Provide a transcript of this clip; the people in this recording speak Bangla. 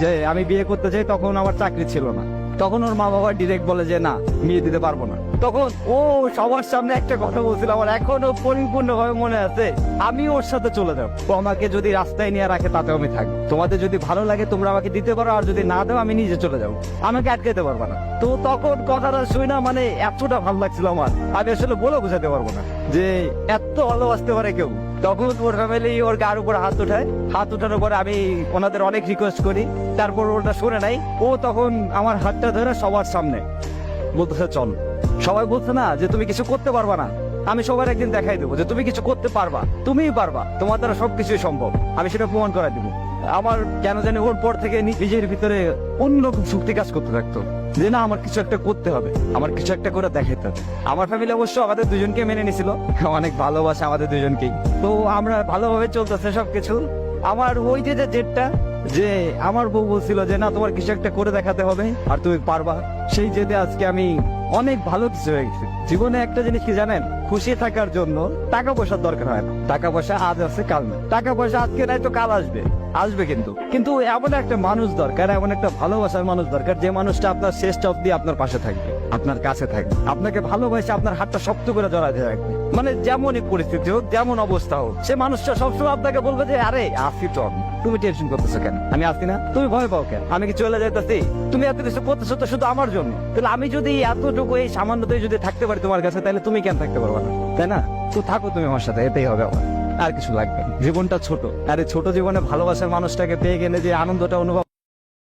যে আমি বিয়ে করতে চাই, তখন আমার চাকরি ছিল না। তখন ওর মা বাবা ডিরেক্ট বলে যে না, বিয়ে দিতে পারবো না। তখন ও সবার সামনে একটা কথা বলছিল, আমার এখনো পরিপূর্ণভাবে মনে আছে, আমি ওর সাথে চলে যাবো। ও আমাকে যদি রাস্তায় নিয়ে রাখে তাতেও আমি থাকবো। তোমাদের যদি ভালো লাগে তোমরা আমাকে দিতে পারো, আর যদি না দাও আমি নিজে চলে যাবো, আমাকে আটকাতে পারবে না। তো তখন কথাটা শুই না, মানে এতটা ভালো লাগছিল আমার, আমি আসলে বলে বোঝাতে পারবো না যে এত ভালোবাসতে পারে কেউ। তখন ওর ফ্যামিলি ওর গার উপর হাত উঠায়, হাত উঠানোর পরে আমি ওনাদের অনেক রিকোয়েস্ট করি, তারপর ওটা শুনে নাই। ও তখন আমার হাতটা ধরে সবার সামনে বলতেছে চল। সবাই বলছে না যে তুমি কিছু করতে পারবা না, আমি সবার একদিন দেখাই দেবো যে তুমি কিছু করতে পারবা, তুমিই পারবা, তোমার দ্বারা সবকিছুই সম্ভব, আমি সেটা প্রমাণ করাই দিব। আমার কেন জানি ওর পর থেকে নিজের ভিতরে অন্যরকম শক্তি কাজ করতে থাকতো যে না, আমার কিছু একটা করতে হবে, আমার কিছু একটা করে দেখাইতে হবে। আমার ফ্যামিলি অবশ্য আমাদের দুজনকে মেনে নিছিল, অনেক ভালোবাসে আমাদের দুজনকেই। তো আমরা ভালোভাবে চলতেছে সবকিছু। আমার ওই যে জেদটা, যে আমার বউ বলছিল যে না, তোমার কিছু একটা করে দেখাতে হবে আর তুমি পারবা, সেই জেদে আজকে আমি অনেক ভালো কিছু হয়ে গেছে জীবনে। একটা জিনিস কি জানেন, খুশি থাকার জন্য টাকা পয়সার দরকার হয় না। টাকা পয়সা আজ আছে কাল না, টাকা পয়সা আজকে নাই তো কাল আসবে, আসবে কিন্তু কিন্তু এমন একটা মানুষ দরকার, এমন একটা ভালোবাসার মানুষ দরকার, যে মানুষটা আপনার শেষ অবধি আপনার পাশে থাকবে, আপনার কাছে থাকবে, আপনাকে ভালোবাসে আপনার হাতটা শক্ত করে জড়াতে রাখবে। মানে যেমনই পরিস্থিতি হোক, যেমন অবস্থা হোক, সে মানুষটা সবসময় আপনাকে বলবে যে আরে আসি তো, তুমি টেনশন করতেছো কেন, আমি আসি না, তুমি ভয় পাও কেন, আমি কি চলে যাইতেছি, তুমি এত কিছু করতেছো তো শুধু আমার জন্য। তাহলে আমি যদি এতটুকু এই সামান্যতায় যদি থাকতে পারি তোমার কাছে, তাহলে তুমি কেন থাকতে পারবে না, তাই না? তো থাকো তুমি আমার সাথে, এটাই হবে আমার, আর কিছু লাগবে না। জীবনটা ছোট, আর এই ছোট জীবনে ভালোবাসার মানুষটাকে পেয়ে গেলে যে আনন্দটা অনুভব